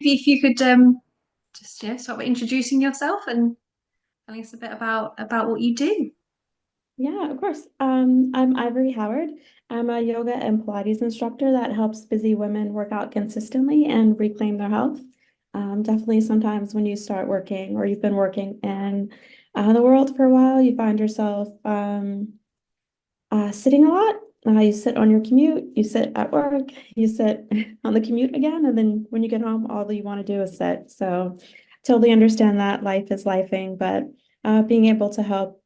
if you could just start by introducing yourself and telling us a bit about what you do. Yeah, of course. I'm Ivory Howard. I'm a yoga and Pilates instructor that helps busy women work out consistently and reclaim their health. Definitely sometimes when you start working or you've been working in the world for a while, you find yourself sitting a lot. You sit on your commute, you sit at work, you sit on the commute again, and then when you get home, all you want to do is sit. So totally understand that life is lifing, but being able to help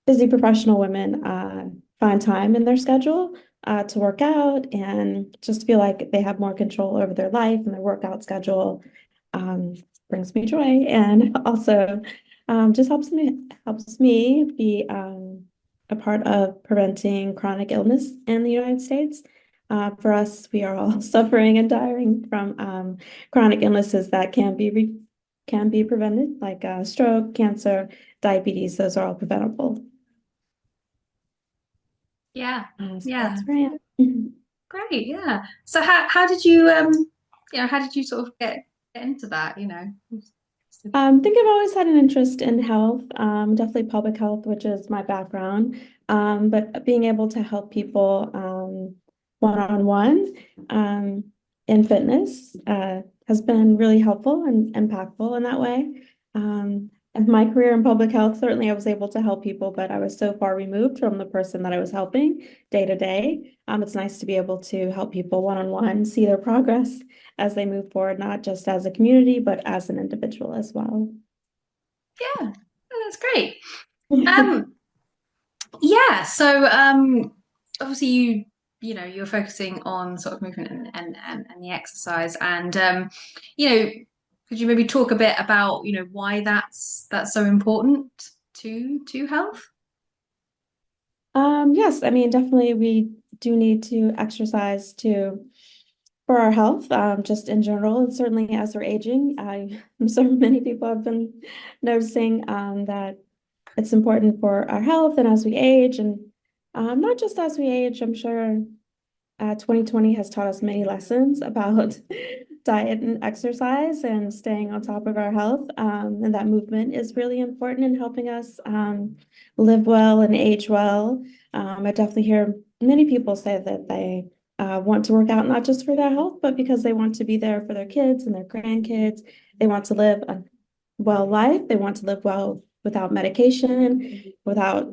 busy professional women find time in their schedule to work out and just feel like they have more control over their life and their workout schedule um, brings me joy and also just helps me be a part of preventing chronic illness in the United States. For us, we are all suffering and dying from chronic illnesses that can be prevented, like stroke, cancer, diabetes. Those are all preventable. Yeah, So yeah, that's where I am. great. Yeah. So how did you how did you sort of get into that? I think I've always had an interest in health, definitely public health, which is my background. But being able to help people one-on-one in fitness has been really helpful and impactful in that way. In my career in public health, certainly I was able to help people, but I was so far removed from the person that I was helping day to day. It's nice to be able to help people one-on-one, see their progress as they move forward, not just as a community, but as an individual as well. Yeah, that's great. Um, yeah. So obviously you're focusing on sort of movement and the exercise and you know could you maybe talk a bit about why that's so important to health? Yes, I mean, definitely we do need to exercise to for our health, just in general, and certainly as we're aging. I'm sure many people have been noticing that it's important for our health and as we age, and not just as we age, I'm sure 2020 has taught us many lessons about diet and exercise and staying on top of our health. And that movement is really important in helping us live well and age well. I definitely hear many people say that they want to work out not just for their health, but because they want to be there for their kids and their grandkids. They want to live a well life. They want to live well without medication, without,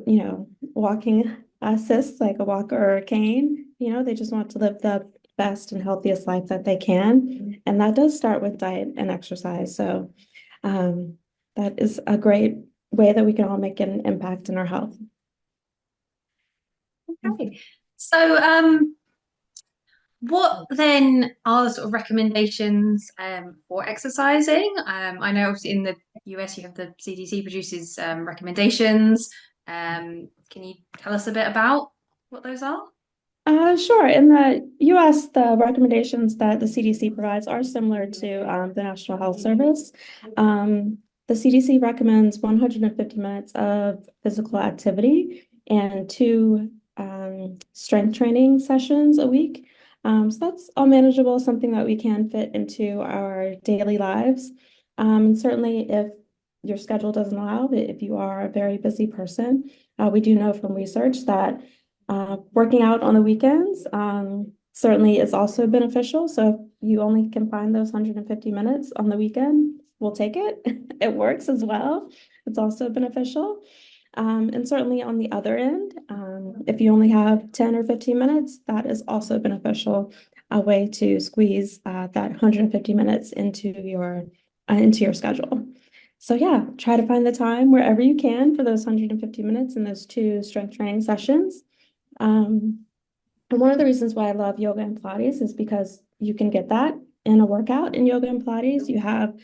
walking assist like a walker or a cane. They just want to live the best and healthiest life that they can. And that does start with diet and exercise. So um, that is a great way that we can all make an impact in our health. Okay. So what then are the sort of recommendations for exercising? I know obviously in the US you have the CDC produces recommendations. Can you tell us a bit about what those are? Sure. In the US, the recommendations that the CDC provides are similar to the National Health Service. The CDC recommends 150 minutes of physical activity and two strength training sessions a week. So that's all manageable, something that we can fit into our daily lives. And certainly, if your schedule doesn't allow it, if you are a very busy person, we do know from research that working out on the weekends certainly is also beneficial. So if you only can find those 150 minutes on the weekend, we'll take it. It works as well. It's also beneficial. And certainly on the other end, if you only have 10 or 15 minutes, that is also beneficial. A way to squeeze that 150 minutes into your schedule. So yeah, try to find the time wherever you can for those 150 minutes and those two strength training sessions. Um, and one of the reasons why I love yoga and Pilates is because you can get that in a workout in yoga and Pilates. You have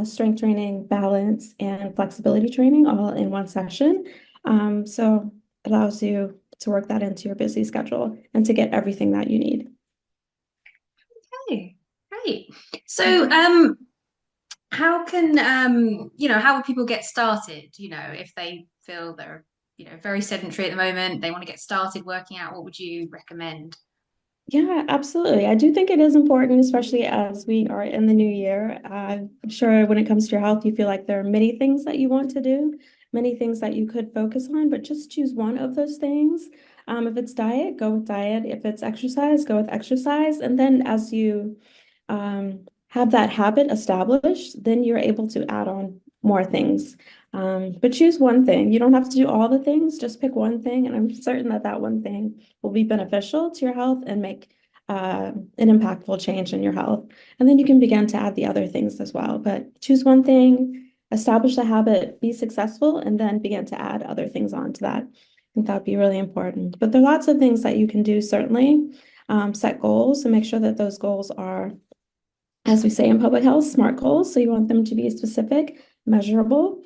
strength training, balance, and flexibility training all in one session. So it allows you to work that into your busy schedule and to get everything that you need. Okay, great. So how can how would people get started? If they feel they're very sedentary at the moment, they want to get started working out, what would you recommend? Yeah, absolutely. I do think it is important, especially as we are in the new year. I'm sure when it comes to your health, you feel like there are many things that you want to do, many things that you could focus on, but just choose one of those things. If it's diet, go with diet. If it's exercise, go with exercise. And then as you have that habit established, then you're able to add on more things. But choose one thing. You don't have to do all the things, just pick one thing. And I'm certain that that one thing will be beneficial to your health and make an impactful change in your health. And then you can begin to add the other things as well. But choose one thing, establish a habit, be successful, and then begin to add other things onto that. I think that would be really important. But there are lots of things that you can do, certainly. Set goals and make sure that those goals are, as we say in public health, SMART goals. So you want them to be specific, measurable,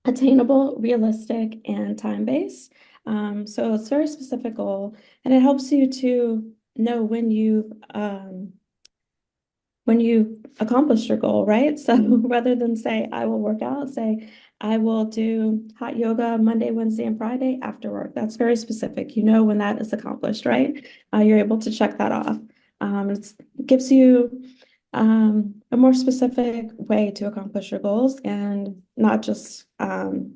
attainable, realistic, and time-based. So it's a very specific goal, and it helps you to know when you accomplished your goal, right? So rather than say, I will work out, say, I will do hot yoga Monday, Wednesday, and Friday after work. That's very specific. You know when that is accomplished, right? You're able to check that off. It gives you a more specific way to accomplish your goals and not just go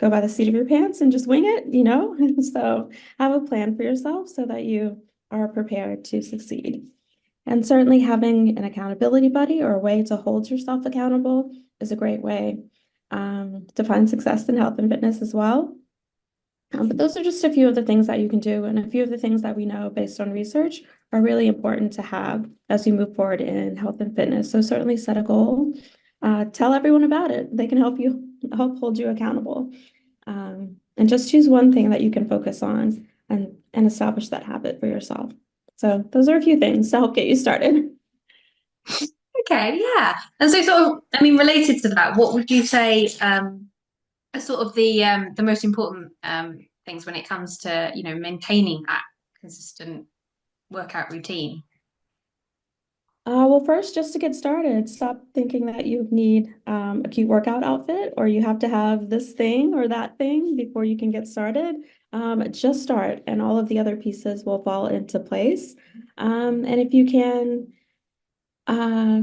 by the seat of your pants and just wing it, you know? So have a plan for yourself so that you are prepared to succeed. And certainly having an accountability buddy or a way to hold yourself accountable is a great way to find success in health and fitness as well. But those are just a few of the things that you can do, and a few of the things that we know based on research are really important to have as you move forward in health and fitness. So certainly set a goal, tell everyone about it. They can help hold you accountable, and just choose one thing that you can focus on and establish that habit for yourself. So those are a few things to help get you started. Okay, yeah. And so sort of, I mean, related to that, what would you say are sort of the most important things when it comes to, maintaining that consistent workout routine? Well, first, just to get started, stop thinking that you need a cute workout outfit or you have to have this thing or that thing before you can get started. Just start, and all of the other pieces will fall into place. And if you can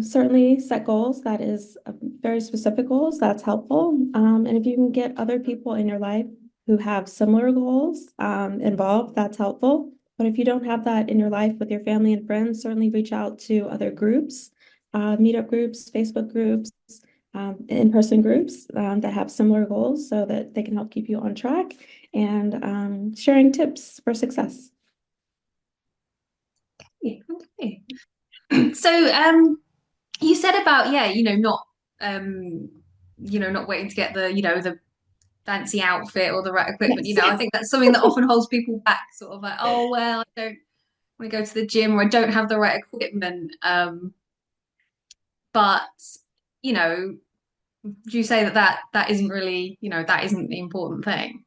certainly set goals, that is very specific goals, that's helpful. And if you can get other people in your life who have similar goals involved, that's helpful. But if you don't have that in your life with your family and friends, certainly reach out to other groups, meetup groups, Facebook groups, in-person groups that have similar goals so that they can help keep you on track and sharing tips for success. Yeah, okay. So, you said about, yeah, um, not waiting to get the fancy outfit or the right equipment. Yes. I think that's something that often holds people back, sort of like, oh, well, I don't want to go to the gym or I don't have the right equipment. But, you know, do you say that isn't really, that isn't the important thing?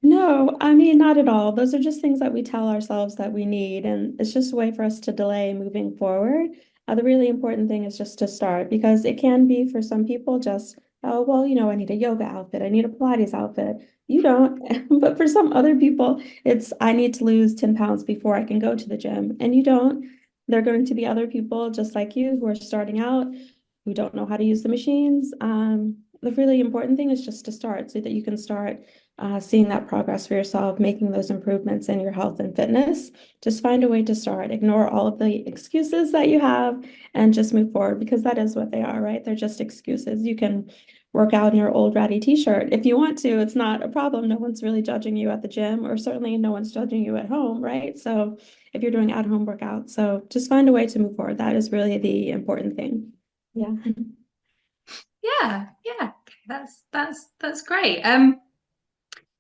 No, I mean, not at all. Those are just things that we tell ourselves that we need, and it's just a way for us to delay moving forward. The really important thing is just to start because it can be for some people just, oh, well, I need a yoga outfit, I need a Pilates outfit. You don't. But for some other people, it's, I need to lose 10 pounds before I can go to the gym, and you don't. There are going to be other people just like you who are starting out, who don't know how to use the machines. The really important thing is just to start so that you can start seeing that progress for yourself, making those improvements in your health and fitness. Just find a way to start. Ignore all of the excuses that you have and just move forward because that is what they are, right? They're just excuses. You can work out in your old ratty t-shirt if you want to. It's not a problem. No one's really judging you at the gym, or certainly no one's judging you at home, right? So if you're doing at-home workouts, so just find a way to move forward. That is really the important thing. Yeah. Yeah, yeah. Okay, that's great.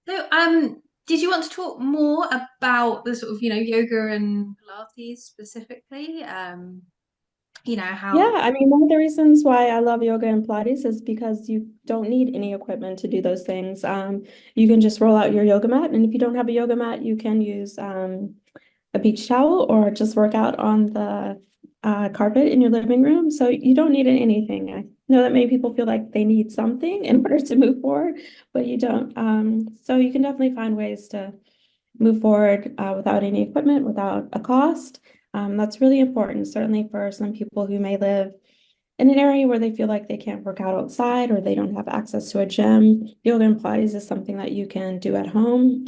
So, did you want to talk more about the sort of, yoga and Pilates specifically? Yeah, How. I mean, one of the reasons why I love yoga and Pilates is because you don't need any equipment to do those things. You can just roll out your yoga mat, and if you don't have a yoga mat, you can use a beach towel or just work out on the carpet in your living room. So you don't need anything. I know that many people feel like they need something in order to move forward, but you don't. So you can definitely find ways to move forward without any equipment, without a cost. That's really important, certainly for some people who may live in an area where they feel like they can't work out outside or they don't have access to a gym. Yoga and Pilates is something that you can do at home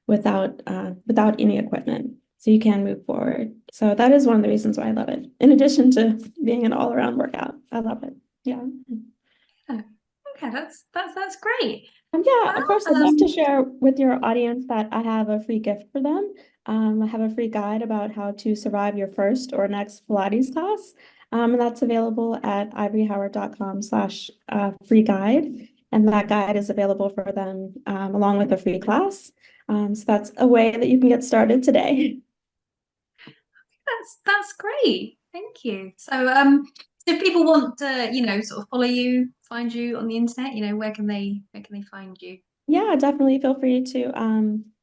without any equipment. So you can move forward. So that is one of the reasons why I love it. In addition to being an all-around workout, I love it. Yeah. Yeah. Okay, that's great. Yeah, of Well, course, I'd love to share with your audience that I have a free gift for them. I have a free guide about how to survive your first or next Pilates class. And that's available at ivoryhoward.com/free guide. And that guide is available for them along with a free class. So that's a way that you can get started today. that's great. Thank you. So, so if people want to, sort of follow you, find you on the internet, where can they find you? Yeah, definitely feel free to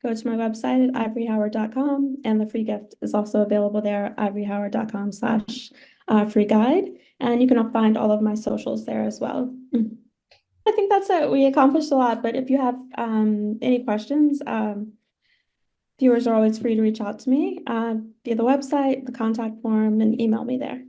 go to my website at ivoryhoward.com, and the free gift is also available there at ivoryhoward.com/free guide. And you can find all of my socials there as well. I think that's it. We accomplished a lot, but if you have any questions, viewers are always free to reach out to me via the website, the contact form, and email me there.